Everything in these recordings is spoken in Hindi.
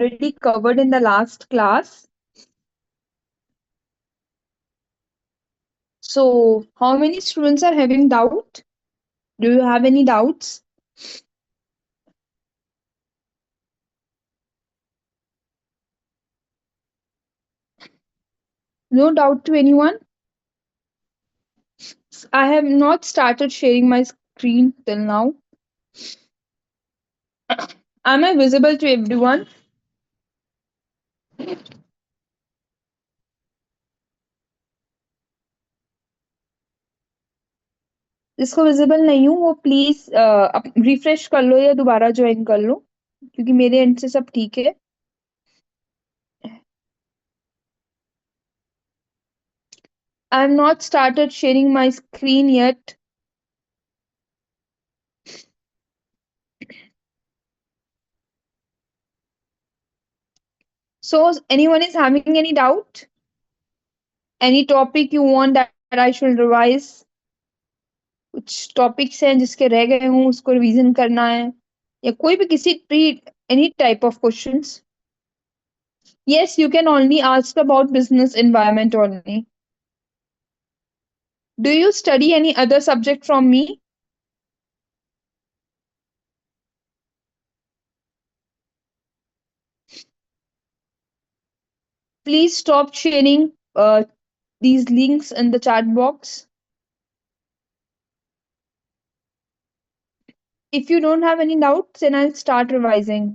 already covered in the last class. So, how many students are having doubt? Do you have any doubts? No doubt to anyone? I have not started sharing my screen till now. Am I visible to everyone? जिसको विजिबल नहीं हूँ वो प्लीज रिफ्रेश कर लो या दोबारा ज्वाइन कर लो क्योंकि मेरे एंड से सब ठीक है. I have not started sharing my screen yet. So, anyone is having any doubt? Any topic you want that I should revise? कुछ टॉपिक्स हैं जिसके रह गए हूँ उसको रिवीजन करना है या कोई भी किसी भी any type of questions? Yes, you can only ask about business environment only. Do you study any other subject from me? Please stop sharing these links in the chat box. If you don't have any doubts, then I'll start revising.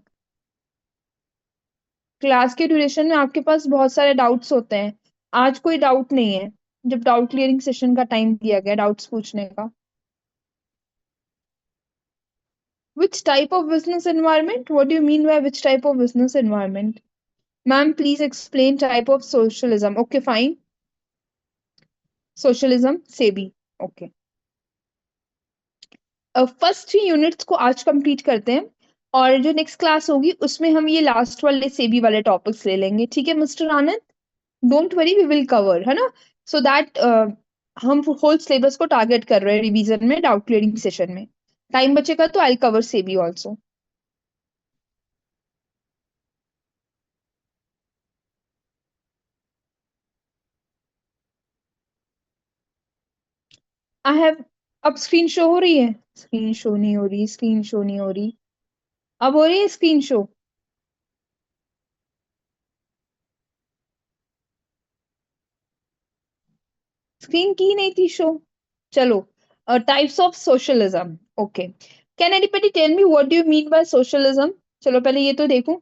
Class के ड्यूरेशन में आपके पास बहुत सारे डाउट्स होते हैं. आज कोई डाउट नहीं है जब डाउट क्लियरिंग सेशन का टाइम दिया गया डाउट्स पूछने का. Which type of business environment? What do you mean by which type of business environment? Ma'am, please explain type of socialism. Okay, fine. Socialism, SEBI. Okay. First 3 units को आज कंप्लीट करते हैं और जो नेक्स्ट क्लास होगी उसमें हम ये लास्ट वाले सेबी वाले टॉपिक्स ले लेंगे. ठीक है mister Anand? Don't worry, we will cover, है ना? सो दैट हम होल सिलेबस को टारगेट कर रहे हैं रिवीजन में डाउट क्लियरिंग सेशन में. टाइम बचेगा तो I cover SEBI also. I have. अब स्क्रीन शो हो रही है? स्क्रीन शो नहीं हो रही, स्क्रीन शो नहीं हो रही. अब हो रही है स्क्रीन शो? स्क्रीन की नहीं थी शो. चलो. Types of socialism. Okay. Can anybody tell me what do you mean by socialism? चलो पहले ये तो देखूं.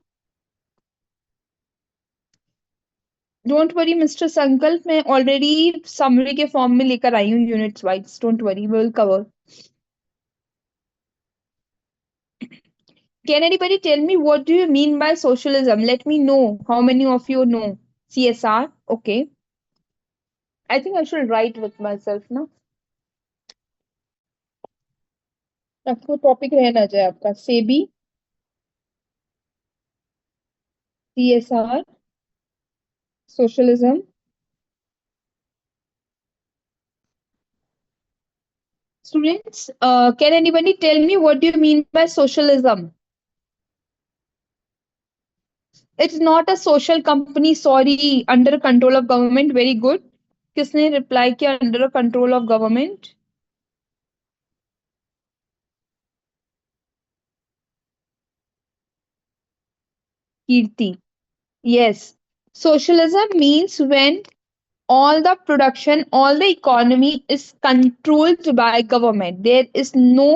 डोंट वरी मिस्टर संकल्प, मैं ऑलरेडी समरी के फॉर्म में लेकर आई हूँ units wise. Don't worry, we will cover. Can anybody tell me what do you mean by socialism? Let me know how many of you know CSR. Okay. I think I should write with myself now. आपको टॉपिक रहना चाहिए आपका SEBI, CSR, socialism. Students, can anybody tell me what do you mean by socialism? It's not a social company, sorry, under control of government. Very good. किसने रिप्लाई किया under control of government? Kirti. Yes. Socialism means when all the production, all the economy is controlled by government. There is no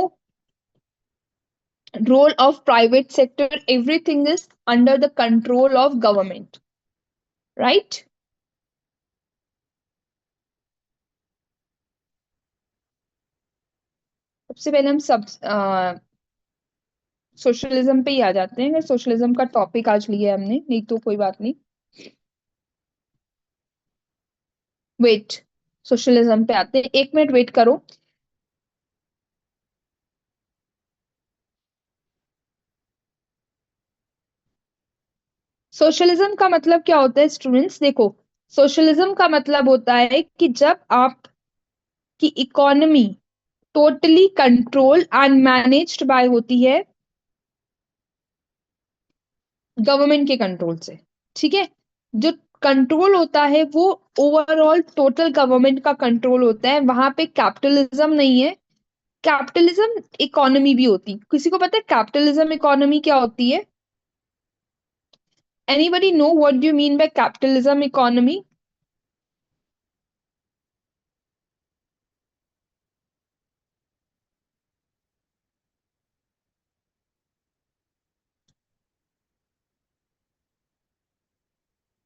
role of private sector. Everything is under the control of government. Right? सबसे पहले हम सब सोशलिज्म पे ही आ जाते हैं. अगर सोशलिज्म का टॉपिक आज लिया है हमने, नहीं तो कोई बात नहीं. वेट. सोशलिज्म पे आते हैं, 1 मिनट वेट करो. सोशलिज्म का मतलब क्या होता है स्टूडेंट्स? देखो, सोशलिज्म का मतलब होता है कि जब आप की economy totally control and managed by होती है गवर्नमेंट के कंट्रोल से। ठीक है, जो कंट्रोल होता है वो ओवरऑल टोटल गवर्नमेंट का कंट्रोल होता है, वहां पे कैपिटलिज्म नहीं है। कैपिटलिज्म इकोनॉमी भी होती, किसी को पता है कैपिटलिज्म इकोनॉमी क्या होती है? Anybody know what do you mean bye capitalism economy?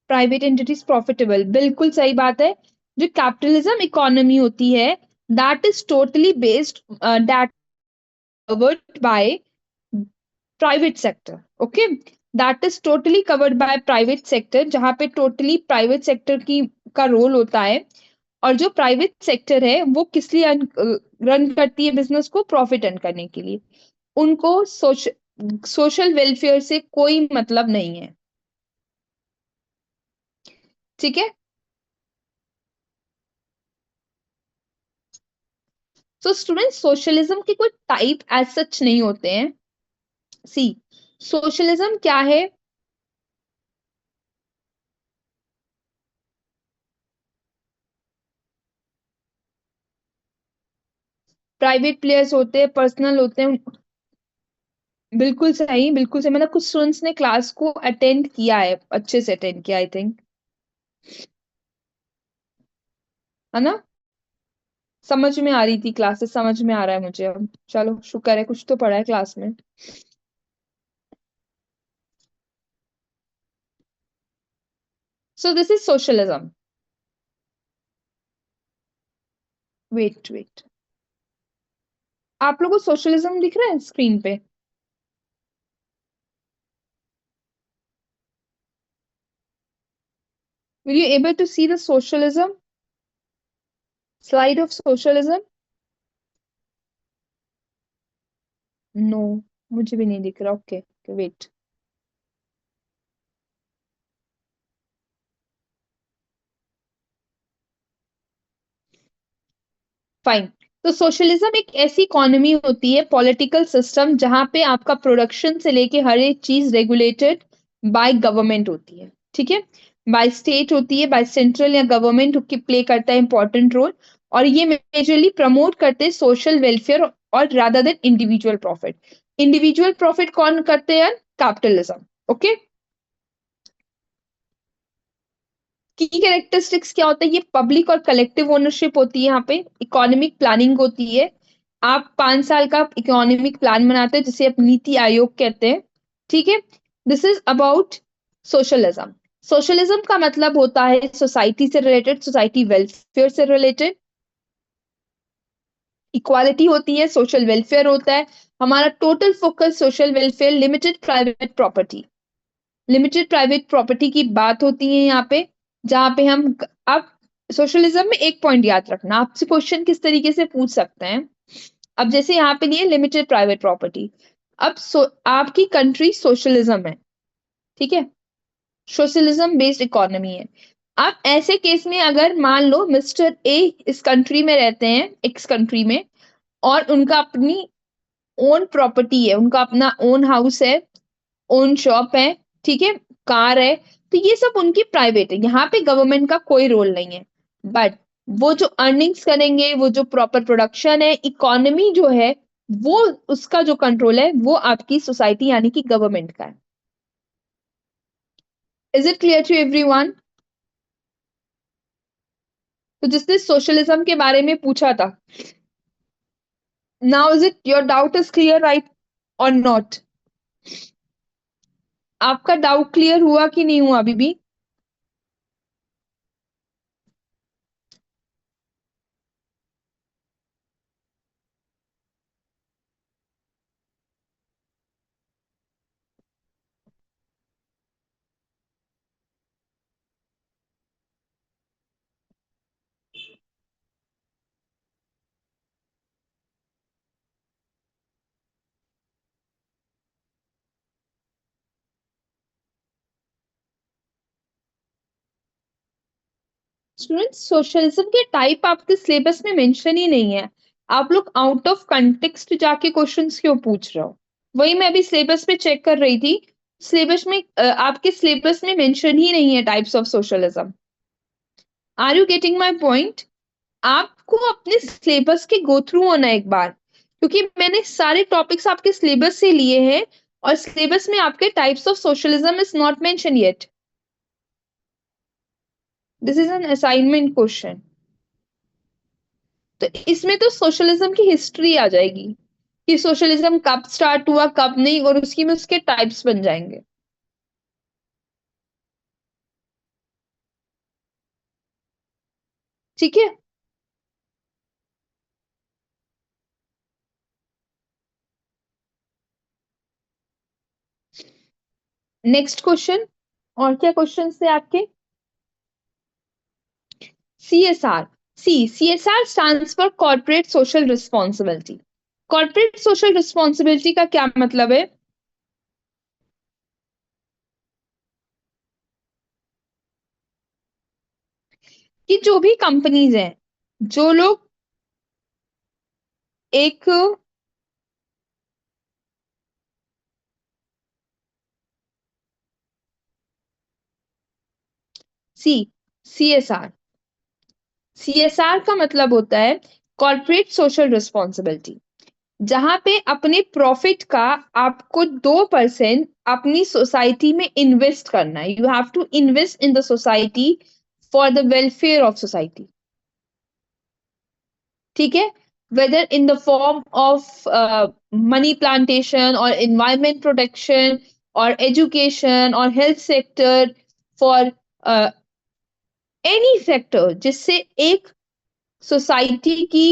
Private entities profitable, बिल्कुल सही बात है। जो कैपिटलिज्म इकोनॉमी होती है, that is totally based, that covered by private sector. Okay, that is totally covered by private sector, जहां पे टोटली प्राइवेट सेक्टर की का रोल होता है। और जो प्राइवेट सेक्टर है वो किस लिए रन करती है बिजनेस को? प्रॉफिट अर्न करने के लिए। उनको सोशल वेलफेयर से कोई मतलब नहीं है। ठीक है, तो स्टूडेंट सोशलिज्म के कोई टाइप एज सच नहीं होते हैं। सी, सोशलिज्म क्या है? प्राइवेट प्लेयर्स होते हैं, पर्सनल होते हैं। बिल्कुल सही, बिल्कुल सही। मतलब कुछ स्टूडेंट्स ने क्लास को अटेंड किया है, अच्छे से अटेंड किया, आई थिंक, है ना? समझ में आ रही थी क्लासेस, समझ में आ रहा है मुझे अब। चलो शुक्र है, कुछ तो पढ़ा है क्लास में। So this is socialism. Wait wait, आप लोगों को सोशलिज्म दिख रहा है स्क्रीन पे? Will you able to see the socialism slide of socialism? No, मुझे भी नहीं दिख रहा। Okay, wait. फाइन। तो सोशलिज्म एक ऐसी इकोनॉमी होती है, पॉलिटिकल सिस्टम, जहां पे आपका प्रोडक्शन से लेके हर एक चीज रेगुलेटेड बाय गवर्नमेंट होती है। ठीक है, बाय स्टेट होती है, बाय सेंट्रल या गवर्नमेंट की प्ले करता है इंपॉर्टेंट रोल। और ये मेजरली प्रमोट करते हैं सोशल वेलफेयर और rather than individual profit. Individual profit कौन करते हैं? कैपिटलिज्म। ओके, की कैरेक्टरिस्टिक्स क्या होता है? ये पब्लिक और कलेक्टिव ओनरशिप होती है, यहाँ पे इकोनॉमिक प्लानिंग होती है। आप 5 साल का इकोनॉमिक प्लान बनाते हैं, जिसे आप नीति आयोग कहते हैं। ठीक है, this is about socialism. Socialism का मतलब होता है सोसाइटी से रिलेटेड, सोसाइटी वेलफेयर से रिलेटेड। इक्वालिटी होती है, सोशल वेलफेयर होता है। हमारा total focus social welfare, limited private property. Limited private property की बात होती है यहाँ पे, जहां पे हम अब सोशलिज्म में एक पॉइंट याद रखना, आपसे क्वेश्चन किस तरीके से पूछ सकते हैं। अब जैसे यहाँ पे लिए लिमिटेड प्राइवेट प्रॉपर्टी। अब आपकी कंट्री सोशलिज्म है, ठीक है, सोशलिज्म बेस्ड इकोनॉमी है। अब ऐसे केस में अगर मान लो मिस्टर ए इस कंट्री में रहते हैं, एक्स कंट्री में, और उनका अपनी ओन प्रॉपर्टी है, उनका अपना ओन हाउस है, ओन शॉप है, ठीक है, कार है, तो ये सब उनकी प्राइवेट है, यहाँ पे गवर्नमेंट का कोई रोल नहीं है। बट वो जो अर्निंग्स करेंगे, वो जो प्रॉपर प्रोडक्शन है, इकोनॉमी जो है, वो उसका जो कंट्रोल है वो आपकी सोसाइटी यानी कि गवर्नमेंट का है। Is it clear to everyone? तो जिसने सोशलिज्म के बारे में पूछा था, now is it your doubt is clear, right और नॉट? आपका डाउट क्लियर हुआ कि नहीं हुआ अभी भी? स्टूडेंट, सोशलिज्म के टाइप आपके सिलेबस में मेंशन ही नहीं है। आप लोग आउट ऑफ कंटेक्स्ट जाके क्वेश्चंस क्यों पूछ रहे हो? वही मैं अभी सिलेबस पे चेक कर रही थी। सिलेबस में आपके सिलेबस में मेंशन ही नहीं है types of socialism. Are you getting my point? आपको अपने सिलेबस के गो थ्रू होना एक बार, क्योंकि मैंने सारे टॉपिक्स आपके सिलेबस से लिए हैं और सिलेबस में आपके types of socialism is not mention yet. This is an assignment question. तो इसमें तो सोशलिज्म की हिस्ट्री आ जाएगी कि सोशलिज्म कब स्टार्ट हुआ कब नहीं, और उसकी में उसके टाइप्स बन जाएंगे। ठीक है, नेक्स्ट क्वेश्चन। और क्या क्वेश्चन थे आपके? CSR। CSR stands for Corporate Social Responsibility। Corporate social responsibility का क्या मतलब है? कि जो भी कंपनीज हैं, जो लोग एक सी CSR, CSR का मतलब होता है कॉर्पोरेट सोशल रिस्पॉन्सिबिलिटी, जहां पे अपने प्रॉफिट का आपको 2% अपनी सोसाइटी में इन्वेस्ट करना है। You have to invest in the society for the welfare of society. ठीक है, whether in the form of money plantation or environment protection or education or health sector, for uh, any sector जिससे एक सोसाइटी की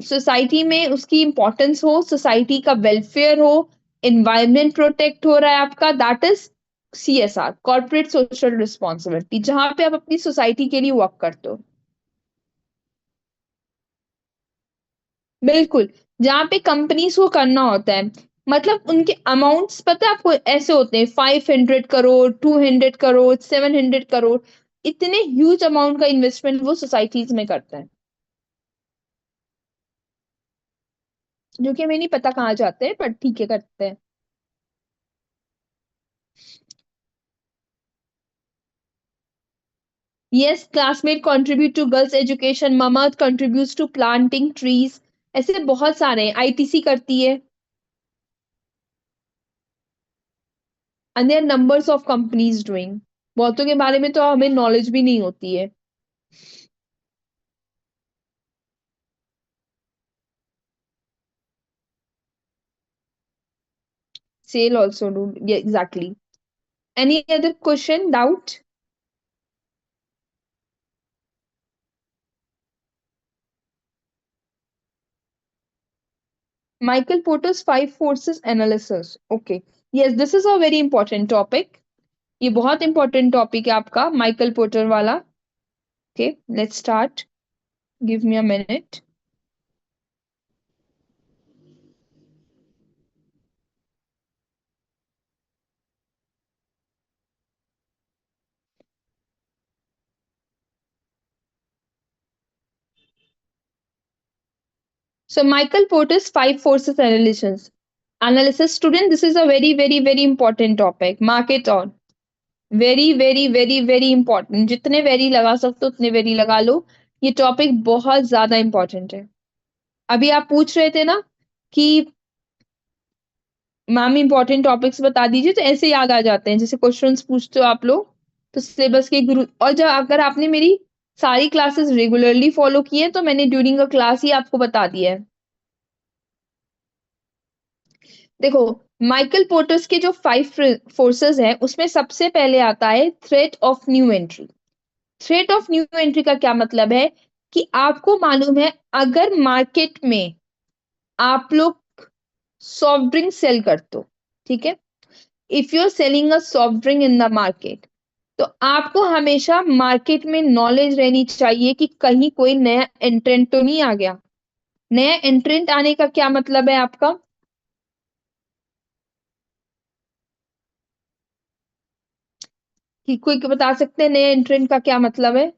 सोसाइटी में उसकी इंपॉर्टेंस हो, सोसाइटी का वेलफेयर हो, एनवायरनमेंट प्रोटेक्ट हो रहा है आपका, that is CSR, corporate social responsibility, जहां पे आप अपनी सोसाइटी के लिए वर्क करते हो। बिल्कुल, जहाँ पे कंपनीज को करना होता है, मतलब उनके अमाउंट्स पता है आपको ऐसे होते हैं, 500 करोड़, 200 करोड़, 700 करोड़, इतने ह्यूज अमाउंट का इन्वेस्टमेंट वो सोसाइटीज में करते हैं, जो कि हमें नहीं पता कहाँ जाते हैं, पर ठीक है करते हैं। Yes, classmate contribute to girls education, ममत कंट्रीब्यूट्स टू प्लांटिंग ट्रीज, ऐसे बहुत सारे हैं, ITC करती है, and there numbers of companies doing. बहुतों के बारे में तो हमें नॉलेज भी नहीं होती है। Sale also do, yeah, exactly. Any other question, doubt? Michael Porter's five forces analysis. Okay. Yes, this is a very important topic. ये बहुत important topic है आपका माइकल पोर्टर वाला। Okay, let's start. Give me a minute. So Michael Porter's five forces analysis. Analysis, student, this is a very, very, very important topic. Mark it on. Very, very, very, very important. जितने वेरी लगा सकते हो उतने वेरी लगा लो। ये टॉपिक बहुत ज्यादा इंपॉर्टेंट है। अभी आप पूछ रहे थे ना कि मैम इंपॉर्टेंट टॉपिक्स बता दीजिए, तो ऐसे याद आ जाते हैं, जैसे क्वेश्चंस पूछते हो आप लोग, तो सिलेबस के गुरु। और जब अगर आपने मेरी सारी क्लासेस रेगुलरली फॉलो की है, तो मैंने ड्यूरिंग अ क्लास ही आपको बता दिया है। देखो, माइकल पोर्टर्स के जो फाइव फोर्सेस हैं, उसमें सबसे पहले आता है threat of new entry. Threat of new entry का क्या मतलब है? कि आपको मालूम है, अगर मार्केट में आप लोग सॉफ्ट ड्रिंक सेल करते हो, ठीक है, if you are selling a soft drink in the market, तो आपको हमेशा मार्केट में नॉलेज रहनी चाहिए कि कहीं कोई नया एंट्रेंट तो नहीं आ गया। नया एंट्रेंट आने का क्या मतलब है आपका? कि कोई बता सकते हैं नए एंट्रेंट का क्या मतलब है?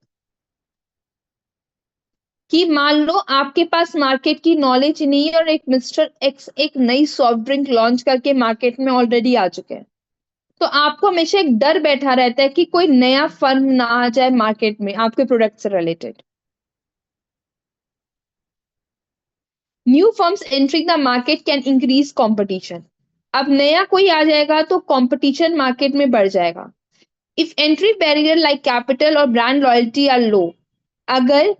कि मान लो आपके पास मार्केट की नॉलेज नहीं है और एक मिस्टर एक्स एक नई सॉफ्ट ड्रिंक लॉन्च करके मार्केट में ऑलरेडी आ चुके हैं, तो आपको हमेशा एक डर बैठा रहता है कि कोई नया फर्म ना आ जाए मार्केट में आपके प्रोडक्ट से related. New firms entering the market can increase competition. अब नया कोई आ जाएगा तो कंपटीशन मार्केट में बढ़ जाएगा। If entry barrier like capital और ब्रांड लॉयल्टी आर लो, अगर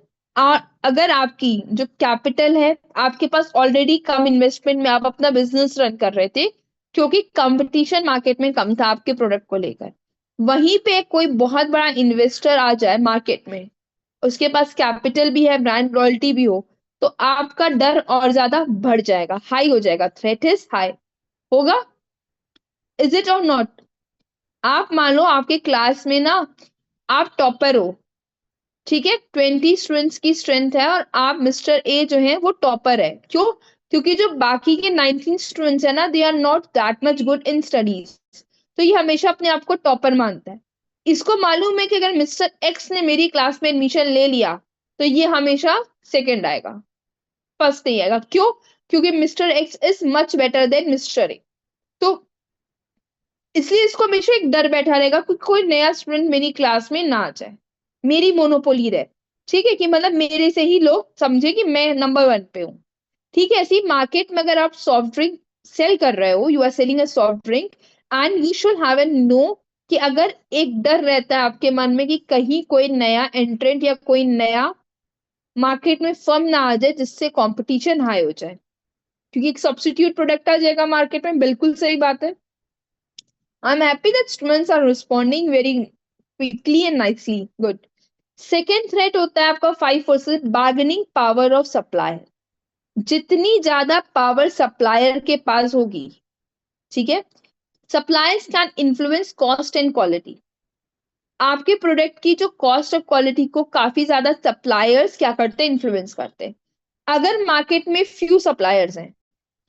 अगर आपकी जो कैपिटल है, आपके पास ऑलरेडी कम इन्वेस्टमेंट में आप अपना बिजनेस रन कर रहे थे क्योंकि कंपटीशन मार्केट में कम था आपके प्रोडक्ट को लेकर, वहीं पे कोई बहुत बड़ा इन्वेस्टर आ जाए मार्केट में, उसके पास कैपिटल भी है, ब्रांड लॉयल्टी भी हो, तो आपका डर और ज्यादा बढ़ जाएगा, हाई हो जाएगा, थ्रेट इज हाई होगा। इज इट और नॉट? आप मान लो आपके क्लास में ना आप टॉपर हो, ठीक है, 20 स्टूडेंट्स की स्ट्रेंथ है और आप मिस्टर ए जो है वो टॉपर है, क्यों? क्योंकि जो बाकी के 19 स्टूडेंट्स है ना, they are not that much good in studies, तो ये हमेशा अपने आप को टॉपर मानता है। इसको मालूम है कि अगर मिस्टर एक्स ने मेरी क्लास में एडमिशन ले लिया तो ये हमेशा सेकंड आएगा, फर्स्ट नहीं आएगा, क्यों? क्योंकि mister x is much better than mister A. तो इसलिए इसको हमेशा एक डर बैठा रहेगा कि कोई नया स्टूडेंट मेरी क्लास में ना आ जाए, मेरी मोनोपोली रहे, ठीक है, कि मतलब मेरे से ही लोग समझे कि मैं नंबर वन पे हूँ। ठीक है, ऐसी मार्केट में अगर आप सॉफ्ट ड्रिंक सेल कर रहे हो, you are selling a soft drink, and you should have an know कि अगर एक डर रहता है आपके मन में कि कहीं कोई नया एंट्रेंट या कोई नया मार्केट में फर्म ना आ जाए जिससे कंपटीशन हाई हो जाए, क्योंकि एक सब्स्टिट्यूट प्रोडक्ट आ जाएगा मार्केट में, बिल्कुल सही बात है। I'm happy that students are responding very quickly and nicely. Good. Second threat होता है आपका 5% बार्गेनिंग पावर ऑफ सप्लायर। जितनी ज्यादा पावर सप्लायर के पास होगी, ठीक है, suppliers can influence cost and quality. आपके प्रोडक्ट की जो कॉस्ट और क्वालिटी को काफी ज्यादा सप्लायर्स क्या करते हैं, इन्फ्लुएंस करते हैं। अगर मार्केट में फ्यू सप्लायर्स हैं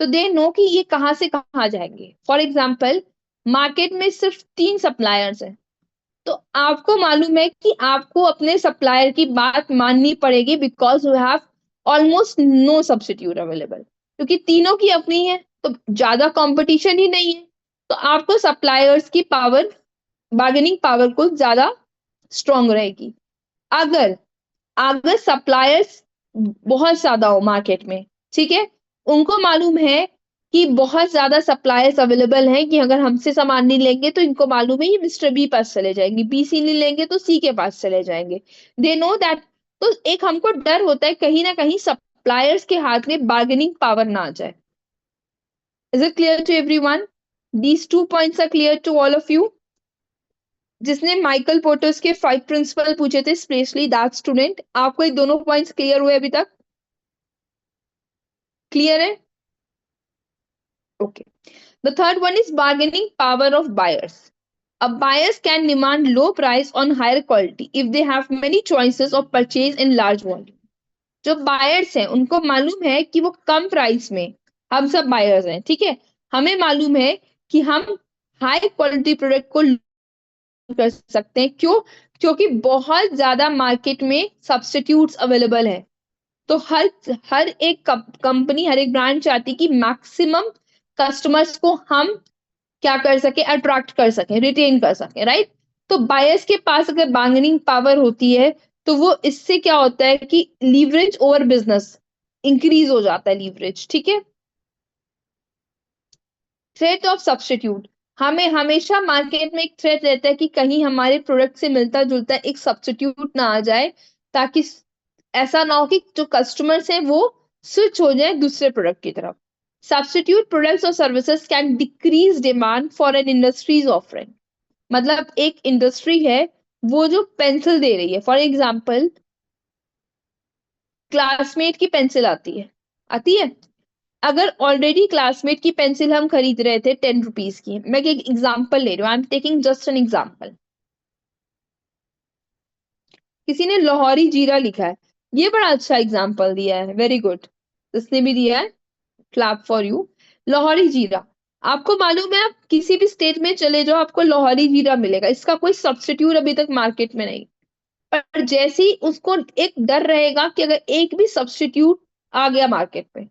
तो दे नो कि ये कहां से कहां जाएंगे। फॉर एग्जाम्पल, मार्केट में सिर्फ 3 सप्लायर्स हैं, तो आपको मालूम है कि आपको अपने सप्लायर की बात माननी पड़ेगी because you have almost no substitute available, क्योंकि तीनों की अपनी है तो ज्यादा कंपटीशन ही नहीं है, तो आपको सप्लायर्स की पावर, बार्गेनिंग पावर को ज्यादा स्ट्रांग रहेगी। अगर अगर सप्लायर्स बहुत ज्यादा हो मार्केट में, ठीक है, उनको मालूम है कि बहुत ज्यादा सप्लायर्स अवेलेबल हैं, कि अगर हमसे सामान नहीं लेंगे तो इनको मालूम है ये मिस्टर बी पास चले जाएंगे, बी सी नहीं लेंगे तो सी के पास चले जाएंगे, दे नो दैट। तो एक हमको डर होता है कहीं ना कहीं सप्लायर्स के हाथ में बार्गेनिंग पावर ना आ जाए। Is it clear to everyone? These 2 points are clear to all of you? जिसने माइकल पोर्टर्स के 5 प्रिंसिपल पूछे थे, स्पेशली दैट स्टूडेंट, आपको ये दोनों पॉइंट्स क्लियर हुए अभी तक? क्लियर है? Okay. The third one is bargaining power of buyers. अब buyers can demand low price on higher quality if they have many choices of purchase in large volume। जो बायर्स हैं उनको मालूम है कि वो कम प्राइस में, हम सब बायर्स हैं, ठीक है, हमें मालूम है कि हम हाई क्वालिटी प्रोडक्ट को कर सकते हैं, क्यों? क्योंकि बहुत ज्यादा मार्केट में सब्स्टिट्यूट्स अवेलेबल है, तो हर हर एक कंपनी, हर एक ब्रांड चाहती कि मैक्सिमम कस्टमर्स को हम क्या कर सके, अट्रैक्ट कर सके, रिटेन कर सके, राइट? तो बायर्स के पास अगर बार्गेनिंग पावर होती है तो वो इससे क्या होता है कि लीवरेज ओवर बिजनेस इंक्रीज हो जाता है, लीवरेज, ठीक है। थ्रेट ऑफ सब्स्टिट्यूट, हमें हमेशा मार्केट में एक थ्रेट रहता है कि कहीं हमारे प्रोडक्ट से मिलता जुलता एक सब्स्टिट्यूट ना आ जाए, ताकि ऐसा ना हो कि जो कस्टमर्स हैं वो स्विच हो जाए दूसरे प्रोडक्ट की तरफ। सब्स्टिट्यूट प्रोडक्ट्स और services can decrease demand for an industries offering. मतलब एक इंडस्ट्री है, वो जो पेंसिल दे रही है, फॉर एग्जाम्पल क्लासमेट की पेंसिल आती है, आती है, अगर ऑलरेडी क्लासमेट की पेंसिल हम खरीद रहे थे 10 रुपीज की, मैं एक एग्जाम्पल ले रही हूँ, I am taking just an example, किसी ने लाहौरी जीरा लिखा है, ये बड़ा अच्छा एग्जाम्पल दिया है, वेरी गुड, जिसने भी दिया है क्लैप फॉर यू। लाहौरी जीरा, आपको मालूम है आप किसी भी स्टेट में चले जाओ आपको लाहौरी जीरा मिलेगा, इसका कोई सब्स्टिट्यूट अभी तक मार्केट में नहीं। पर जैसे ही उसको एक डर रहेगा कि अगर एक भी सब्स्टिट्यूट आ गया मार्केट में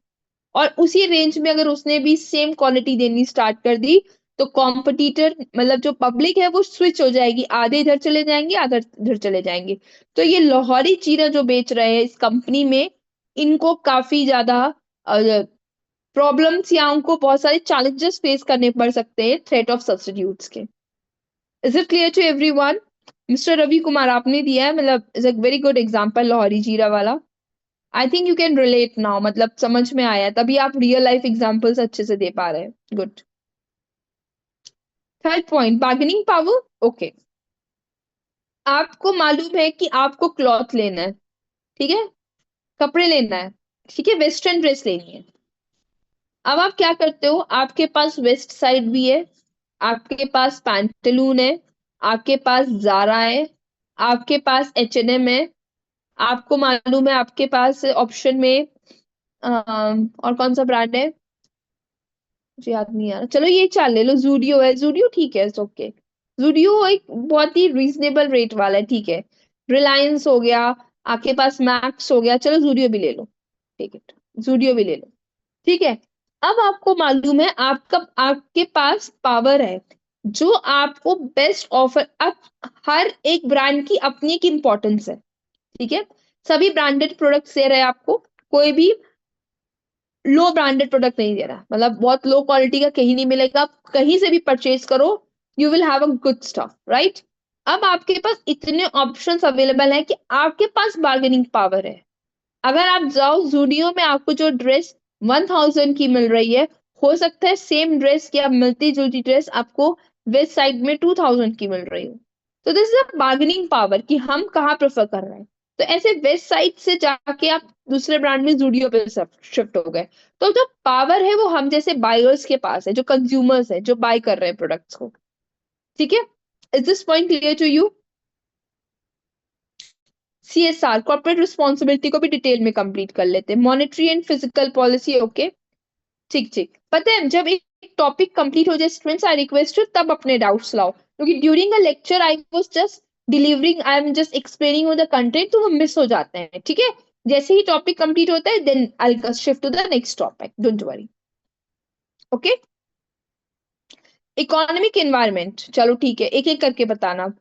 और उसी रेंज में अगर उसने भी सेम क्वालिटी देनी स्टार्ट कर दी, तो कॉम्पिटिटर मतलब जो पब्लिक है वो स्विच हो जाएगी, आधे इधर चले जाएंगे आधे इधर चले जाएंगे। तो ये लाहौरी चीरा जो बेच रहे हैं इस कंपनी में, इनको काफी ज्यादा प्रॉब्लम्स या उनको बहुत सारे चैलेंजेस फेस करने पड़ सकते हैं थ्रेट ऑफ सब्स्टिट्यूट्स के। Is it clear to everyone? Mister Ravi Kumar आपने दिया है, मतलब is a very good example Lahori Zeera वाला। I think you can relate now, मतलब समझ में आया, तभी आप रियल लाइफ एग्जांपल्स अच्छे से दे पा रहे हैं। Good. Third point, bargaining power. Okay, आपको मालूम है कि आपको क्लॉथ लेना है, ठीक है, कपड़े लेना है, ठीक है, वेस्टर्न ड्रेस लेनी है। अब आप क्या करते हो, आपके पास वेस्ट साइड भी है, आपके पास पैंटलून है, आपके पास जारा है, आपके पास H&M है, आपको मालूम है आपके पास ऑप्शन में और कौन सा ब्रांड है मुझे याद नहीं आ रहा, चलो ये चाल ले लो, जूडियो है, जूडियो ठीक है, ओके, जूडियो एक बहुत ही रीजनेबल रेट वाला है, ठीक है। रिलायंस हो गया, आपके पास मैक्स हो गया, चलो जूडियो भी ले लो, ठीक है, जूडियो भी ले लो, ठीक है। अब आपको मालूम है आपका आपके पास पावर है जो आपको बेस्ट ऑफर, अब हर एक ब्रांड की अपनी एक इंपॉर्टेंस है, ठीक है। सभी ब्रांडेड प्रोडक्ट्स दे रहे हैं आपको, कोई भी लो ब्रांडेड प्रोडक्ट नहीं दे रहा, मतलब बहुत लो क्वालिटी का कहीं नहीं मिलेगा, आप कहीं से भी परचेज करो, you will have a good stuff, right. अब आपके पास इतने ऑप्शंस अवेलेबल है कि आपके पास बार्गेनिंग पावर है। अगर आप जाओ जूडियो में, आपको जो ड्रेस 1000 की मिल रही है, हो सकता है सेम ड्रेस या मिलती जुलती ड्रेस आपको वेस्ट साइड में 2000 की मिल रही हो। तो this is a bargaining power कि हम कहाँ प्रेफर कर रहे हैं। तो ऐसे वेस्ट साइड से जाके आप दूसरे ब्रांड में जूडियो पे शिफ्ट हो गए। तो जो पावर है वो हम जैसे बायर्स के पास है, जो कंज्यूमर्स है, जो बाय कर रहे हैं प्रोडक्ट्स को, ठीक है। Is this point clear to you? CSR corporate responsibility को भी डिटेल में कंप्लीट कर लेते हैं, monetary and physical policy, okay, ठीक ठीक। पता है जब एक टॉपिक कंप्लीट हो जाए स्टूडेंट्स, आई रिक्वेस्ट यू तब अपने डाउट्स लाओ, क्योंकि during a lecture I was just delivering, I am just explaining the content, तो वो मिस हो जाते हैं, ठीक है। जैसे ही टॉपिक कंप्लीट होता है then I shift to the next topic, don't worry, okay. Economic environment, चलो ठीक है, एक एक करके बताना,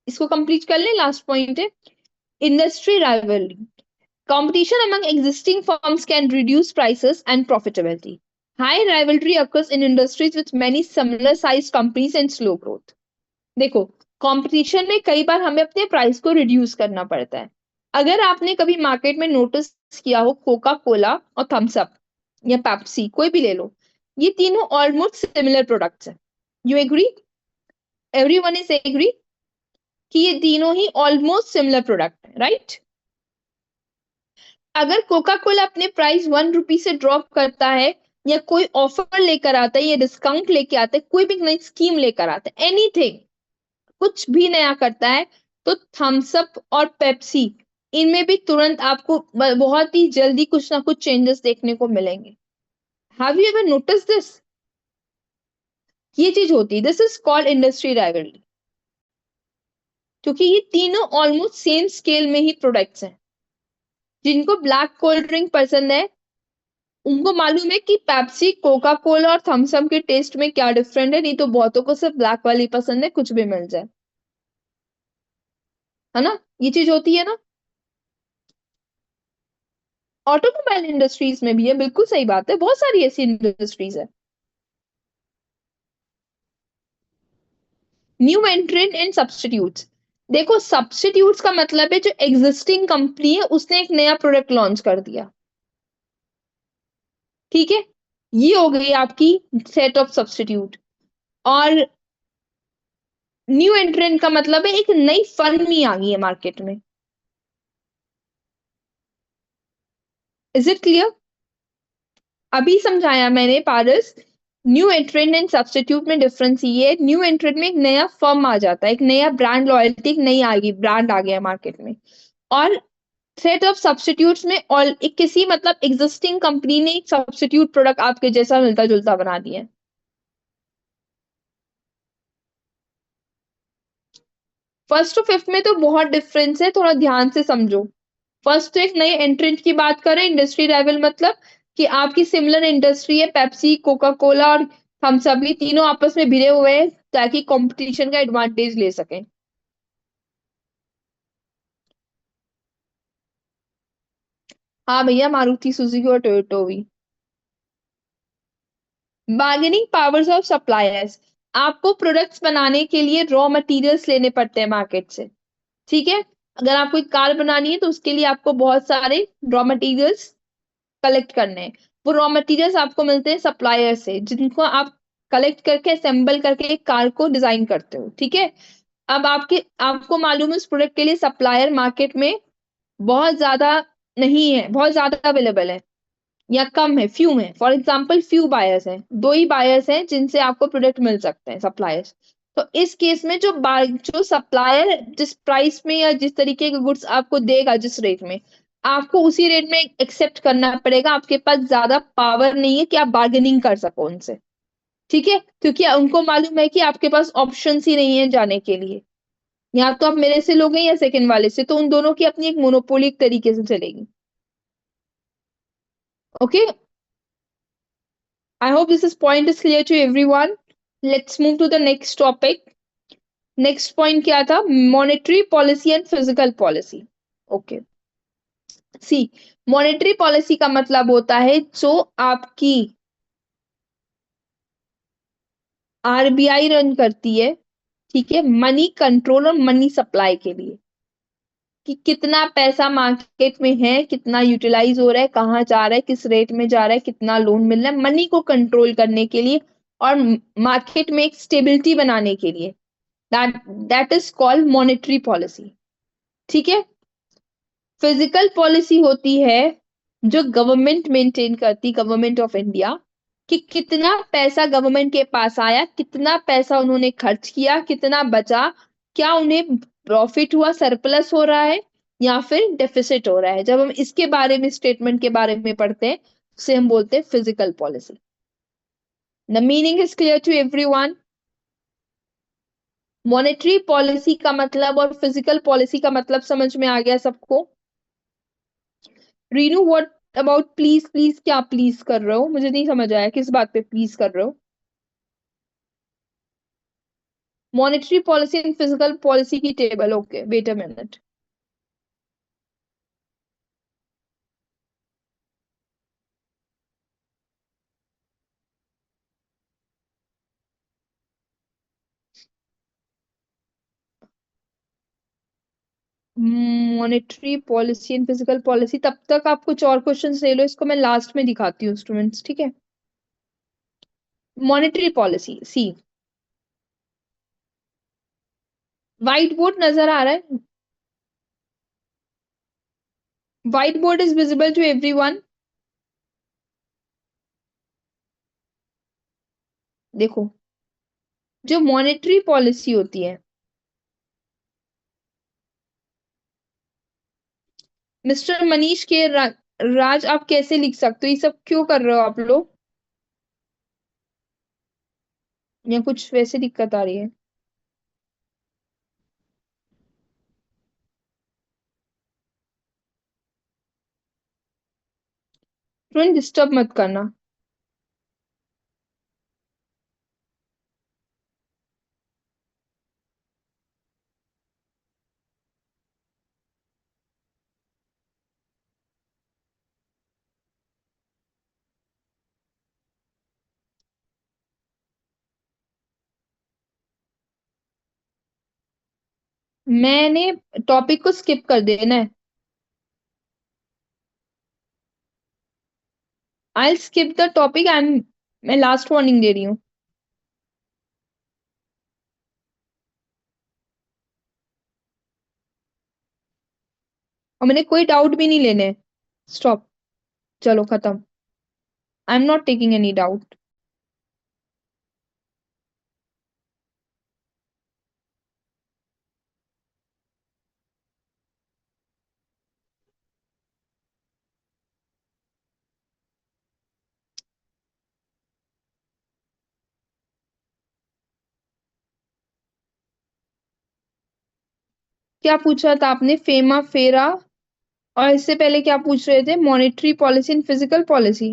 इसको कंप्लीट कर ले, लास्ट पॉइंट है। Industry rivalry, competition among existing firms can reduce prices and profitability. High rivalry occurs in industries with many similar sized companies and slow growth. देखो, कंपटीशन में कई बार हमें अपने प्राइस को रिड्यूस करना पड़ता है। अगर आपने कभी मार्केट में नोटिस किया हो, कोका कोला और थम्स अप या पेप्सी कोई भी ले लो, ये तीनों ऑलमोस्ट सिमिलर प्रोडक्ट्स हैं। You agree? Everyone is agree कि ये तीनों ही ऑलमोस्ट सिमिलर प्रोडक्ट है, राइट? अगर कोका कोला अपने प्राइस 1 रुपी से ड्रॉप करता है, या कोई ऑफर लेकर आता है, या डिस्काउंट लेके आता है, कोई भी नई स्कीम लेकर आता है, एनीथिंग, कुछ भी नया करता है, तो थम्स अप और पेप्सी, इनमें भी तुरंत आपको बहुत ही जल्दी कुछ ना कुछ चेंजेस देखने को मिलेंगे। Have you ever notice this? ये चीज होती है, this is called industry rivalry, क्योंकि ये तीनों ऑलमोस्ट सेम स्केल में ही प्रोडक्ट्स हैं। जिनको ब्लैक कोल्ड ड्रिंक पसंद है, उनको मालूम है कि पेप्सी, कोका कोला और थम्स अप के टेस्ट में क्या डिफरेंट है, नहीं तो बहुतों को सिर्फ ब्लैक वाली पसंद है, कुछ भी मिल जाए, है ना, ये चीज होती है ना। ऑटोमोबाइल इंडस्ट्रीज में भी है, बिल्कुल सही बात है, बहुत सारी ऐसी इंडस्ट्रीज है। न्यू एंट्रेंट एंड सब्स्टिट्यूट्स, देखो सब्स्टिट्यूट्स का मतलब है जो एग्जिस्टिंग कंपनी है उसने एक नया प्रोडक्ट लॉन्च कर दिया, ठीक है, ये हो गई आपकी सेट ऑफ सब्स्टिट्यूट। और न्यू एंट्रेंट का मतलब है एक नई फर्म ही आ गई है मार्केट में। Is it clear? अभी समझाया मैंने पारस। न्यू एंट्रेंट एंड सब्स्टिट्यूट में डिफरेंस ये है, न्यू एंट्रेंट में एक नया फर्म आ जाता है, एक नया ब्रांड लॉयल्टी, एक नई आ गई, ब्रांड आ गया मार्केट में। और सेट ऑफ सब्स्टिट्यूट्स में और एक किसी मतलब एग्जिस्टिंग कंपनी ने एक सब्स्टिट्यूट प्रोडक्ट आपके जैसा मिलता जुलता बना दिया है। फर्स्ट टू फिफ्थ में तो बहुत डिफरेंस है, थोड़ा ध्यान से समझो। फर्स्ट तो एक नए एंट्रेंट की बात कर रहे हैं, इंडस्ट्री लेवल मतलब कि आपकी सिमिलर इंडस्ट्री है, पेप्सी, कोका कोला और हम सभी तीनों आपस में भिड़े हुए हैं ताकि कंपटीशन का एडवांटेज ले सकें। हाँ भैया, मारुति सुजुकी और टोयोटो भी। बार्गेनिंग पावर्स ऑफ सप्लायर्स, आपको प्रोडक्ट्स बनाने के लिए रॉ मटेरियल्स लेने पड़ते हैं मार्केट से। ठीक है, अगर आपको एक कार बनानी है तो उसके लिए आपको बहुत सारे रॉ मटेरियल्स कलेक्ट करने हैं। वो रॉ मटेरियल्स आपको मिलते हैं सप्लायर से, जिनको आप कलेक्ट करके असेंबल करके एक कार को डिजाइन करते हो। ठीक है, अब आपको मालूम है उस प्रोडक्ट के लिए सप्लायर मार्केट में बहुत ज्यादा नहीं है, बहुत ज्यादा अवेलेबल है या कम है, फ्यू है। फॉर एग्जाम्पल फ्यू बायर्स हैं, दो ही बायर्स हैं जिनसे आपको प्रोडक्ट मिल सकते हैं, सप्लायर्स। तो इस केस में जो सप्लायर जिस प्राइस में या जिस तरीके के गुड्स आपको देगा, जिस रेट में, आपको उसी रेट में एक्सेप्ट करना पड़ेगा। आपके पास ज्यादा पावर नहीं है कि आप बार्गेनिंग कर सको उनसे। ठीक है, क्योंकि उनको मालूम है कि आपके पास ऑप्शन ही नहीं है जाने के लिए, या तो आप मेरे से लोगे या सेकंड वाले से, तो उन दोनों की अपनी एक मोनोपोली तरीके से चलेगी। Okay, I hope this point is clear to everyone. Let's move to the next topic. Next point क्या था? Monetary policy and physical policy. Okay, see, monetary policy का मतलब होता है जो आपकी आरबीआई रन करती है। ठीक है, मनी कंट्रोल और मनी सप्लाई के लिए, कि कितना पैसा मार्केट में है, कितना यूटिलाइज हो रहा है, कहाँ जा रहा है, किस रेट में जा रहा है, कितना लोन मिल रहा है, मनी को कंट्रोल करने के लिए और मार्केट में एक स्टेबिलिटी बनाने के लिए। That is called monetary policy. ठीक है, फिजिकल पॉलिसी होती है जो गवर्नमेंट मेंटेन करती, गवर्नमेंट ऑफ इंडिया, कि कितना पैसा गवर्नमेंट के पास आया, कितना पैसा उन्होंने खर्च किया, कितना बचा, क्या उन्हें प्रॉफिट हुआ, सरप्लस हो रहा है या फिर डेफिसिट हो रहा है। जब हम इसके बारे में, स्टेटमेंट के बारे में पढ़ते हैं, उसे हम बोलते हैं physical policy. The meaning is clear to everyone. Monetary policy का मतलब और फिजिकल पॉलिसी का मतलब समझ में आ गया सबको? Rinu, what about please? Please क्या प्लीज कर रहे हो? मुझे नहीं समझ आया किस बात पे प्लीज कर रहे हो। Monetary policy and physical policy की table, okay wait a minute. Monetary policy and physical policy, तब तक आप कुछ और क्वेश्चंस ले लो, इसको मैं लास्ट में दिखाती हूँ स्टूडेंट्स। ठीक है, monetary policy, see, white board नजर आ रहा है? White board is visible to everyone? देखो, जो मॉनेटरी पॉलिसी होती है, मिस्टर मनीष के राज, आप कैसे लिख सकते हो? ये सब क्यों कर रहे हो आप लोग? या कुछ वैसे दिक्कत आ रही है? फ्रेंड डिस्टर्ब मत करना। मैंने टॉपिक को स्किप कर देना है। I skip the topic, I am, मैं लास्ट वार्निंग दे रही हूँ। और मैंने कोई डाउट भी नहीं लेने। स्टॉप, चलो खत्म। I am not taking any doubt. क्या पूछा था आपने? फेमा फेरा, और इससे पहले क्या पूछ रहे थे? Monetary policy and physical policy.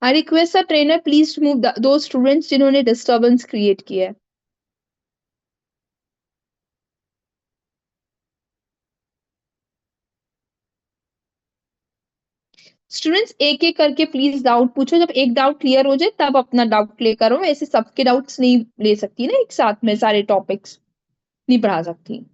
I request the trainer please remove दो स्टूडेंट्स जिन्होंने डिस्टरबेंस क्रिएट किया है। स्टूडेंट्स एक एक करके प्लीज डाउट पूछो, जब एक डाउट क्लियर हो जाए तब अपना डाउट क्लियर करो, ऐसे सबके डाउट्स नहीं ले सकती ना एक साथ में, सारे टॉपिक्स नहीं पढ़ा सकती।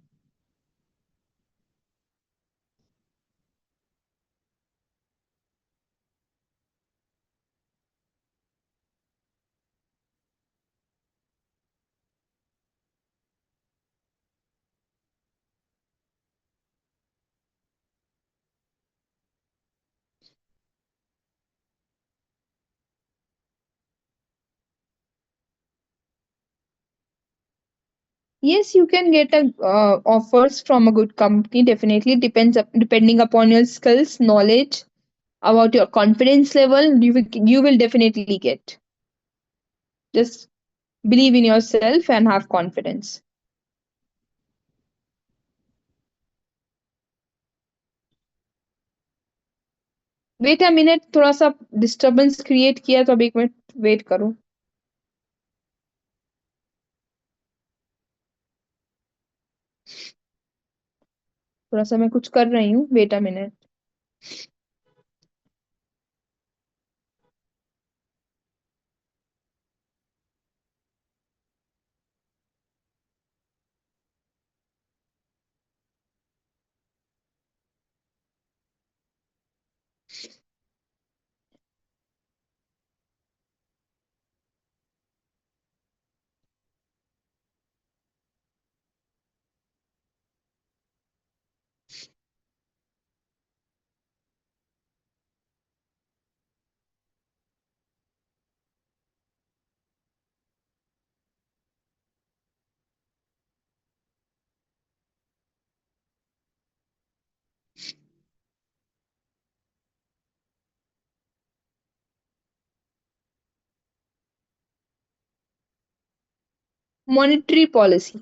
Yes, you can get a offers from a good company. Definitely depending upon your skills, knowledge, about your confidence level. You will definitely get. Just believe in yourself and have confidence. Wait a minute, थोड़ा सा डिस्टरबेंस क्रिएट किया तो अब एक मिनट वेट करो। थोड़ा सा मैं कुछ कर रही हूँ, wait a minute. Monetary policy.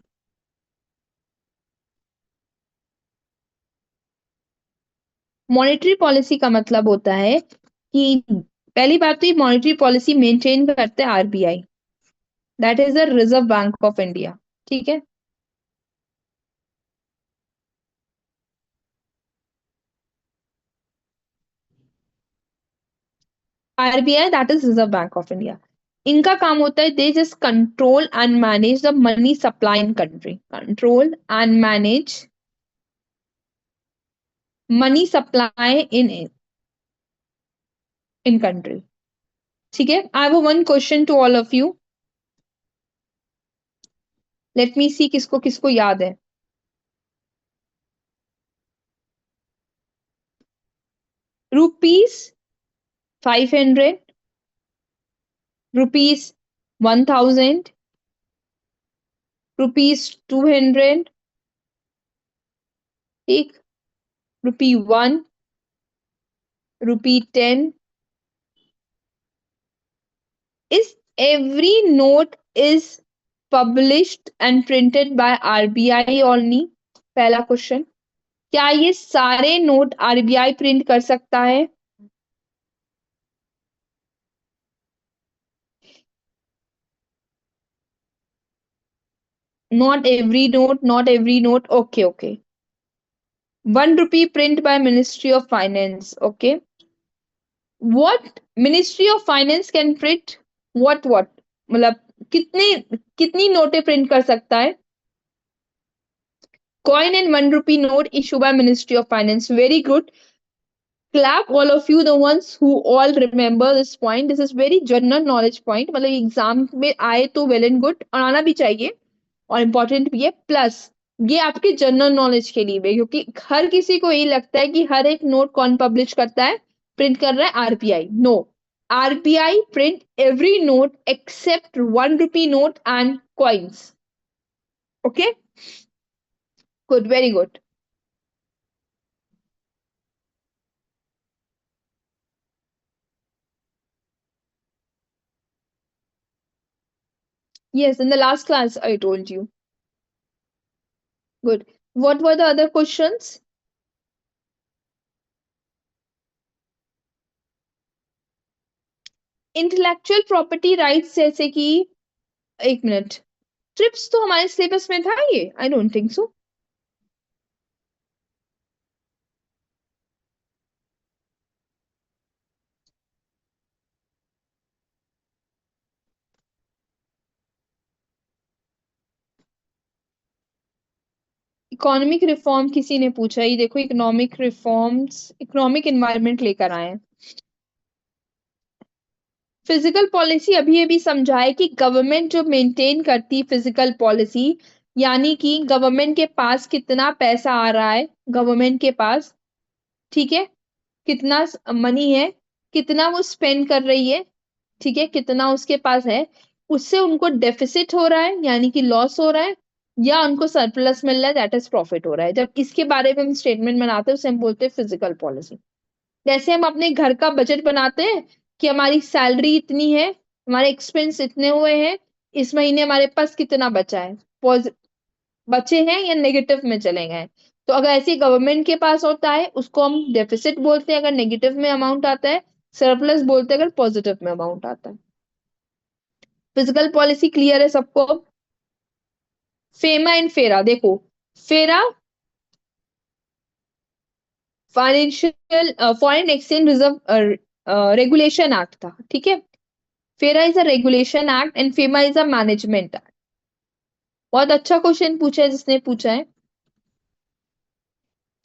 Monetary policy का मतलब होता है कि पहली बात तो ये मॉनेटरी पॉलिसी मेंटेन करते हैं RBI, that is the Reserve Bank of India. ठीक है। RBI that is Reserve Bank of India. इनका काम होता है they just control and manage the money supply in country, control and manage money supply in country. ठीक है। I have one question to all of you, let me see किसको किसको याद है। रुपीस 500, रुपीस 1000, रुपीस 200, ठीक, रुपी 1, रुपी 10। Is every note is published and printed by RBI only? पहला क्वेश्चन, क्या ये सारे नोट आरबीआई प्रिंट कर सकता है? Not every note, not every note. Okay, okay. 1 rupee print by Ministry of Finance. Okay. What Ministry of Finance can print? What? मतलब कितने कितनी नोटें प्रिंट कर सकता है? Coin and 1 rupee note issued by Ministry of Finance. Very good. Clap all of you, the ones who all remember this point. This is very general knowledge point, मतलब एग्जाम में आए तो वेल एंड गुड, और आना भी चाहिए और इम्पोर्टेंट भी है। प्लस ये आपके जनरल नॉलेज के लिए भी, क्योंकि हर किसी को यही लगता है कि हर एक नोट कौन पब्लिश करता है, प्रिंट कर रहा है RBI. No, RBI print every note except 1 rupee note and coins. Okay, good, very good. Yes, in the last class I told you. Good. What were the other questions? Intellectual property rights जैसे कि, एक मिनट, ट्रिप्स तो हमारे सिलेबस में था ये? I don't think so. Economic reform किसी ने पूछा, ये देखो इकोनॉमिक रिफॉर्म्स, इकोनॉमिक एनवायरनमेंट लेकर आए हैं. फिजिकल पॉलिसी अभी अभी समझा है कि गवर्नमेंट जो मेंटेन करती है फिजिकल पॉलिसी, यानी कि गवर्नमेंट के पास कितना पैसा आ रहा है, गवर्नमेंट के पास, ठीक है, कितना मनी है, कितना वो स्पेंड कर रही है, ठीक है, कितना उसके पास है, उससे उनको डेफिसिट हो रहा है यानी कि लॉस हो रहा है, या उनको सरप्लस मिल रहा है दैट इज प्रॉफिट हो रहा है. जब इसके बारे में हम स्टेटमेंट बनाते हैं उसे हम बोलते हैं फिजिकल पॉलिसी. जैसे हम अपने घर का बजट बनाते हैं कि हमारी सैलरी इतनी है, हमारे एक्सपेंस इतने हुए हैं, इस महीने हमारे पास कितना बचा है, बचे हैं या नेगेटिव में चले गए. तो अगर ऐसे गवर्नमेंट के पास होता है उसको हम डेफिसिट बोलते हैं अगर नेगेटिव में अमाउंट आता है, सरप्लस बोलते हैं अगर पॉजिटिव में अमाउंट आता है. फिजिकल पॉलिसी क्लियर है सबको? फेमा एंड फेरा, देखो, फेरा financial foreign exchange reserve regulation act था, ठीक है. फेरा is a regulation act and FEMA is a management act. बहुत अच्छा क्वेश्चन पूछा है जिसने पूछा है.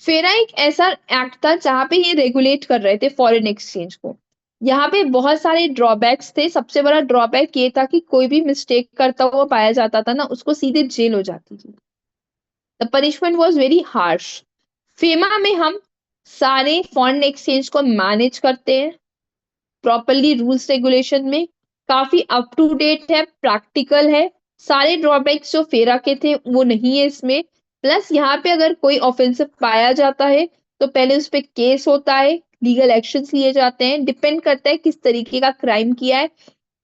फेरा एक ऐसा एक्ट था जहां पे ये रेगुलेट कर रहे थे फॉरेन एक्सचेंज को. यहाँ पे बहुत सारे ड्रॉबैक्स थे. सबसे बड़ा ड्रॉबैक ये था कि कोई भी मिस्टेक करता हुआ पाया जाता था ना, उसको सीधे जेल हो जाती थी. The punishment was very harsh. FEMA में हम सारे फॉरेन एक्सचेंज को मैनेज करते हैं प्रॉपरली रूल्स रेगुलेशन में, काफी अप टू डेट है, प्रैक्टिकल है. सारे ड्रॉबैक्स जो फेरा के थे वो नहीं है इसमें. प्लस यहाँ पे अगर कोई ऑफेंसिव पाया जाता है तो पहले उस पर केस होता है, लीगल एक्शंस लिए जाते हैं, डिपेंड करता है किस तरीके का क्राइम किया है.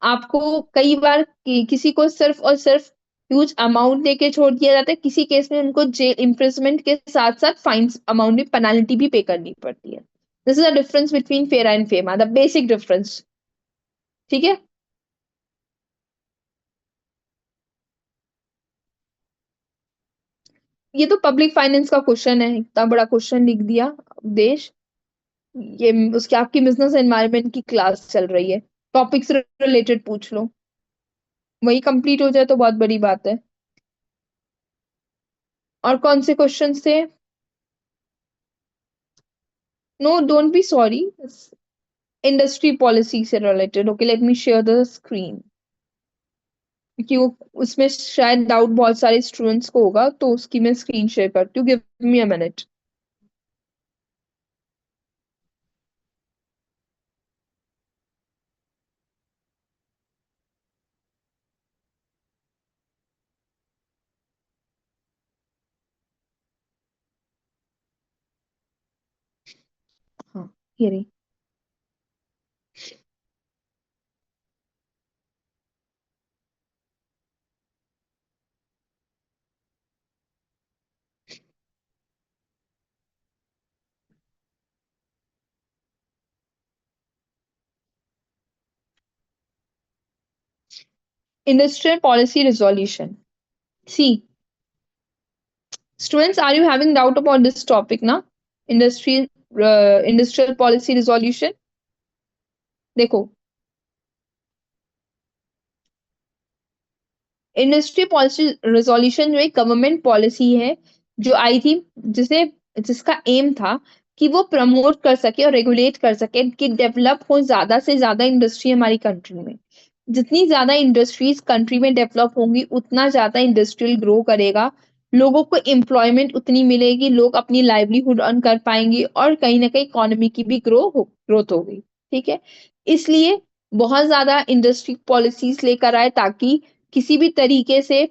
आपको कई बार किसी को सिर्फ और सिर्फ ह्यूज अमाउंट देके छोड़ दिया जाता है, किसी केस में उनको जेल इम्प्रिजमेंट के साथ साथ फाइन अमाउंट भी, पेनाल्टी भी पे करनी पड़ती है. This is the difference between FERA and FEMA, the basic difference. ठीक है. ये तो पब्लिक फाइनेंस का क्वेश्चन है, इतना बड़ा क्वेश्चन लिख दिया. देश, ये उसकी आपकी बिजनेस एनवायरनमेंट की क्लास चल रही है, टॉपिक से रिलेटेड पूछ लो, वही कंप्लीट हो जाए तो बहुत बड़ी बात है. और कौन से क्वेश्चन थे? No don't be sorry. Industry policy से related. Okay, let me share the screen. क्योंकि वो उसमें शायद डाउट बहुत सारे स्टूडेंट्स को होगा, तो उसकी मैं स्क्रीन शेयर करती हूँ. Give me a minute. हाँ, ये रही. Industrial policy resolution. See, students, are you having doubt about this topic now? Industry, industrial policy resolution. देखो, इंडस्ट्री पॉलिसी रिजोल्यूशन जो एक गवर्नमेंट पॉलिसी है जो आई थी, जिसे, जिसका एम था कि वो प्रमोट कर सके और रेगुलेट कर सके कि डेवलप हो ज्यादा से ज्यादा इंडस्ट्री हमारी कंट्री में. जितनी ज्यादा इंडस्ट्रीज कंट्री में डेवलप होंगी उतना ज्यादा इंडस्ट्रियल ग्रो करेगा, लोगों को एम्प्लॉयमेंट उतनी मिलेगी, लोग अपनी लाइवलीहुड अर्न कर पाएंगे और कहीं ना कहीं इकोनॉमी की भी ग्रोथ होगी. ठीक है. इसलिए बहुत ज्यादा इंडस्ट्री पॉलिसीज लेकर आए ताकि किसी भी तरीके से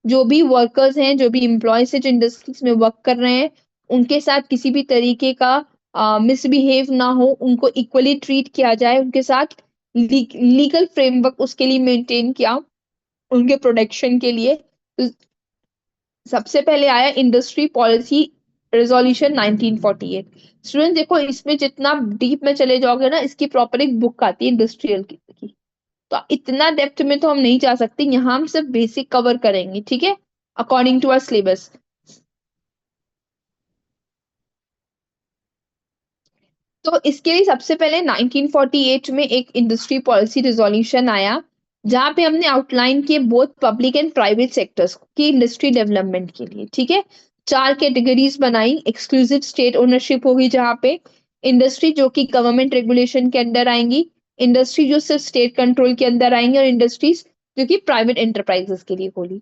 जो भी वर्कर्स हैं, जो भी एम्प्लॉयज हैं, जो इंडस्ट्रीज में वर्क कर रहे हैं, उनके साथ किसी भी तरीके का मिसबिहेव ना हो, उनको इक्वली ट्रीट किया जाए, उनके साथ लीगल फ्रेमवर्क उसके लिए मेंटेन किया उनके प्रोडक्शन के लिए। तो सबसे पहले आया इंडस्ट्री पॉलिसी रेजोल्यूशन 1948। स्टूडेंट देखो, इसमें जितना डीप में चले जाओगे ना, इसकी प्रॉपर एक बुक आती है इंडस्ट्रियल की। तो इतना डेप्थ में तो हम नहीं जा सकते, यहाँ हम सिर्फ बेसिक कवर करेंगे, ठीक है, अकॉर्डिंग टू आवर सिलेबस। तो इसके लिए सबसे पहले 1948 में एक इंडस्ट्री पॉलिसी रिजोल्यूशन आया, जहां पे हमने आउटलाइन किए both public and private sectors की इंडस्ट्री डेवलपमेंट के लिए, ठीक है। चार कैटेगरीज बनाई। एक्सक्लूसिव स्टेट ओनरशिप होगी जहां पे इंडस्ट्री जो कि गवर्नमेंट रेगुलेशन के अंदर आएंगी, इंडस्ट्री जो सिर्फ स्टेट कंट्रोल के अंदर आएंगी, और इंडस्ट्रीज जो कि प्राइवेट एंटरप्राइजेस के लिए खोली।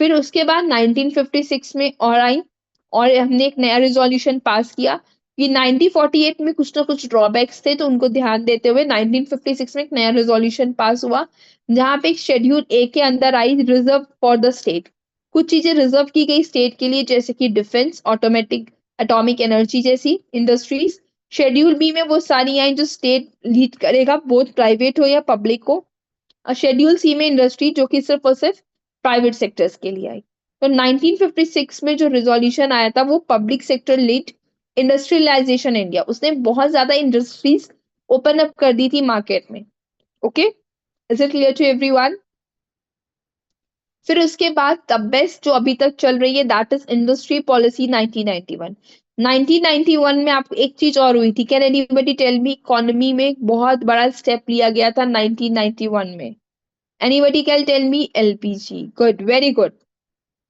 फिर उसके बाद 1956 में और आई, और हमने एक नया रिजोल्यूशन पास किया कि 1948 में कुछ ना कुछ ड्रॉबैक्स थे, तो उनको ध्यान देते हुए 1956 में एक नया रेजोल्यूशन पास हुआ, जहां पे एक शेड्यूल ए के अंदर आई रिजर्व फॉर द स्टेट। कुछ चीजें रिजर्व की गई स्टेट के लिए, जैसे कि डिफेंस, ऑटोमेटिक, एटॉमिक एनर्जी जैसी इंडस्ट्रीज। शेड्यूल बी में वो सारी आई जो स्टेट लीड करेगा, बोथ प्राइवेट हो या पब्लिक हो। और शेड्यूल सी में इंडस्ट्री जो कि सिर्फ और सिर्फ प्राइवेट सेक्टर्स के लिए आई। तो 1956 में जो रिजोल्यूशन आया था वो public sector lead industrialisation India, उसने बहुत ज्यादा इंडस्ट्रीज ओपन अप कर दी थी मार्केट में। Okay, is it clear to everyone? फिर उसके बाद द बेस्ट जो अभी तक चल रही है, दैट इज इंडस्ट्री पॉलिसी 1991। 1991 में आपको एक चीज और हुई थी, can anybody tell me? Economy में एक बहुत बड़ा स्टेप लिया गया था 1991 में। Anybody can tell me? LPG. Good, very good.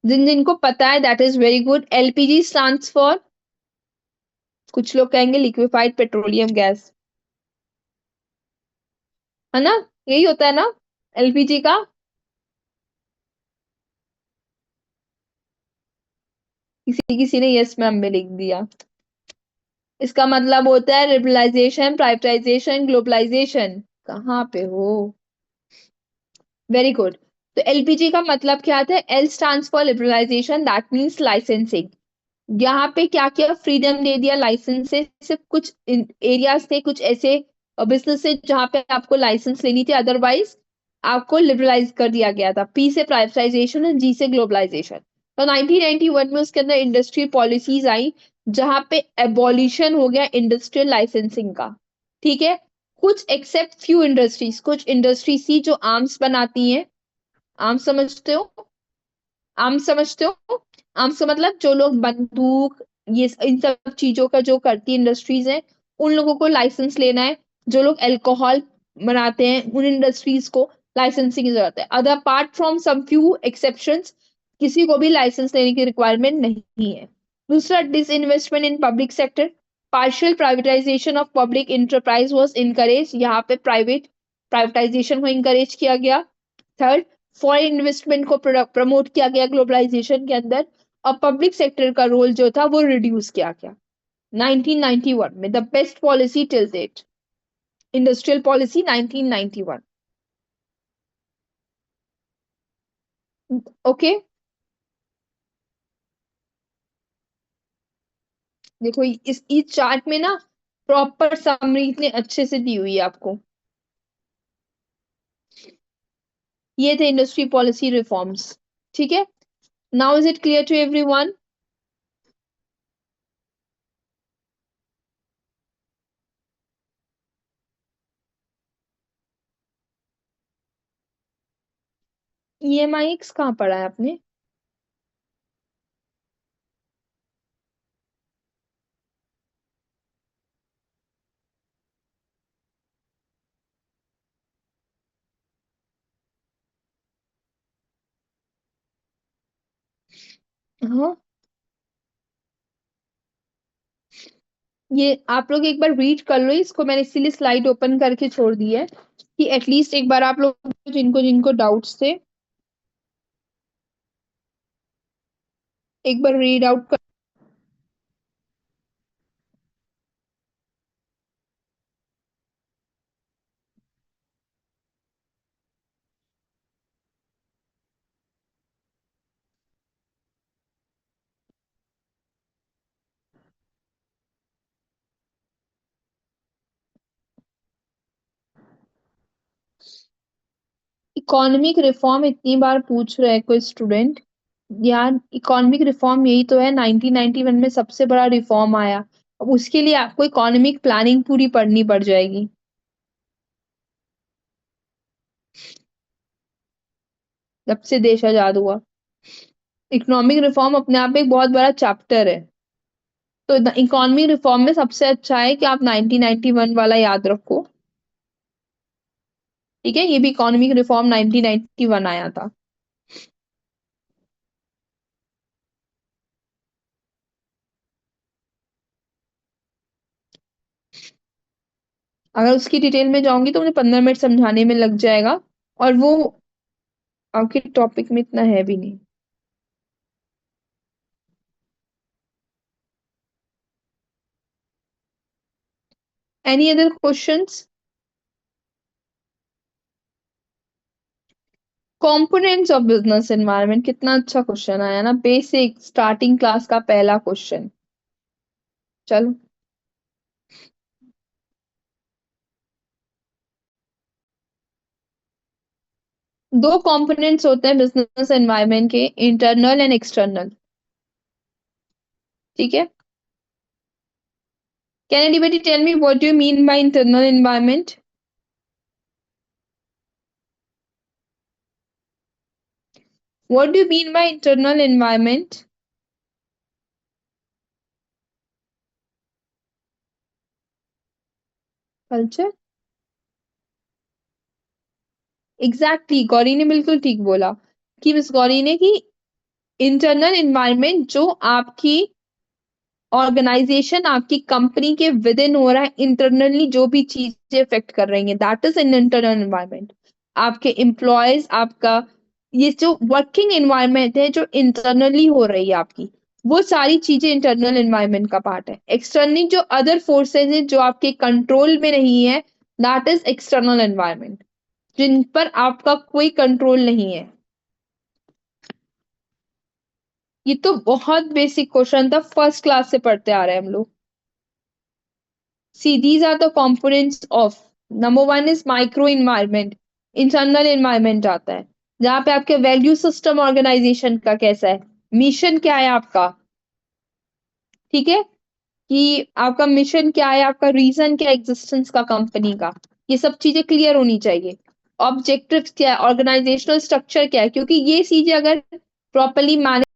जिन जिनको पता है that is very good. LPG stands for, कुछ लोग कहेंगे लिक्विफाइड पेट्रोलियम गैस, है ना? यही होता है ना एलपीजी का? किसी किसी ने यस मैम में लिख दिया। इसका मतलब होता है लिबरलाइजेशन, प्राइवेटाइजेशन, ग्लोबलाइजेशन। कहाँ पे हो? Very good. तो एलपीजी का मतलब क्या था? L stands for liberalisation, that means licensing. यहाँ पे क्या किया? फ्रीडम दे दिया लाइसेंस से। सिर्फ कुछ एरियाज थे, कुछ ऐसे बिजनेस से जहां पे आपको लाइसेंस लेनी थी, अदरवाइज आपको लिबरलाइज कर दिया गया था। पी से प्राइवेटाइजेशन और जी से ग्लोबलाइजेशन। तो 1991 में उसके अंदर इंडस्ट्रियल पॉलिसीज आई, जहां पे एबॉलिशन हो गया इंडस्ट्रियल लाइसेंसिंग का, ठीक है। कुछ एक्सेप्ट फ्यू इंडस्ट्रीज, कुछ इंडस्ट्रीज थी जो आर्म्स बनाती हैं। आर्म्स समझते हो? आर्म्स समझते हो? आर्म्स का मतलब जो लोग बंदूक, ये इन सब चीजों का जो करती इंडस्ट्रीज है, उन लोगों को लाइसेंस लेना है। जो लोग अल्कोहल बनाते हैं, उन इंडस्ट्रीज को लाइसेंसिंग की जरूरत है। Other apart from some few exceptions, किसी को भी लाइसेंस लेने की रिक्वायरमेंट नहीं है। दूसरा, disinvestment in public sector. Partial privatisation of public enterprise was encourage, यहाँ पे प्राइवेटाइजेशन को इनकरेज किया गया। थर्ड, फॉरेन इन्वेस्टमेंट को प्रमोट किया गया ग्लोबलाइजेशन के अंदर। और पब्लिक सेक्टर का रोल जो था वो रिड्यूस किया गया 1991 में। The best policy till date, industrial policy 1991। Okay, देखो इस चार्ट में ना प्रॉपर समरी इतने अच्छे से दी हुई है आपको। ये थे इंडस्ट्री पॉलिसी रिफॉर्म्स, ठीक है। Now is it clear to everyone? EMI कहाँ पढ़ा है आपने? हाँ, ये आप लोग एक बार रीड कर लो इसको, मैंने इसीलिए स्लाइड ओपन करके छोड़ दी है कि एटलीस्ट एक बार आप लोग जिनको जिनको डाउट्स थे एक बार रीड आउट कर। इकोनॉमिक रिफॉर्म इतनी बार पूछ रहा है कोई स्टूडेंट, यार इकोनॉमिक रिफॉर्म यही तो है, 1991 में सबसे बड़ा रिफॉर्म आया। अब उसके लिए आपको इकोनॉमिक प्लानिंग पूरी पढ़नी पड़ जाएगी। जब से देश आजाद हुआ, इकोनॉमिक रिफॉर्म अपने आप में एक बहुत बड़ा चैप्टर है। तो इकोनॉमिक रिफॉर्म में सबसे अच्छा है कि आप 1991 वाला याद रखो। ठीक है, ये भी इकोनॉमिक रिफॉर्म 1991 आया था। अगर उसकी डिटेल में जाऊंगी तो मुझे 15 मिनट समझाने में लग जाएगा, और वो आपके टॉपिक में इतना है भी नहीं। Any other questions? Components of business environment, कितना अच्छा क्वेश्चन आया ना, बेसिक स्टार्टिंग क्लास का पहला क्वेश्चन। चलो, दो कंपोनेंट्स होते हैं बिजनेस एनवायरनमेंट के, इंटरनल एंड एक्सटर्नल। ठीक है, can anybody tell me what do you mean by internal environment? What do you mean by internal environment? Culture, exactly, Gauri ने बिल्कुल ठीक बोला कि मिस गौरी ने कि इंटरनल एनवायरनमेंट जो आपकी ऑर्गेनाइजेशन, आपकी कंपनी के विद इन हो रहा है, इंटरनली जो भी चीजें इफेक्ट कर रही हैं, that is in internal environment. आपके एम्प्लॉयज, आपका ये जो वर्किंग एनवायरनमेंट है जो इंटरनली हो रही है आपकी, वो सारी चीजें इंटरनल एनवायरनमेंट का पार्ट है। एक्सटर्नली जो अदर फोर्सेज हैं जो आपके कंट्रोल में नहीं है, दैट इज एक्सटर्नल एनवायरनमेंट, जिन पर आपका कोई कंट्रोल नहीं है। ये तो बहुत बेसिक क्वेश्चन था, फर्स्ट क्लास से पढ़ते आ रहे हैं हम लोग। See, these are the components of, number one is micro environment, internal environment आता है, जहां पे आपके वैल्यू सिस्टम ऑर्गेनाइजेशन का कैसा है, मिशन क्या है आपका। ठीक है, कि आपका मिशन क्या है, आपका रीजन क्या एग्जिस्टेंस का कंपनी का, ये सब चीजें क्लियर होनी चाहिए। ऑब्जेक्टिव्स क्या है, ऑर्गेनाइजेशनल स्ट्रक्चर क्या है, क्योंकि ये चीजें अगर प्रॉपरली मैनेज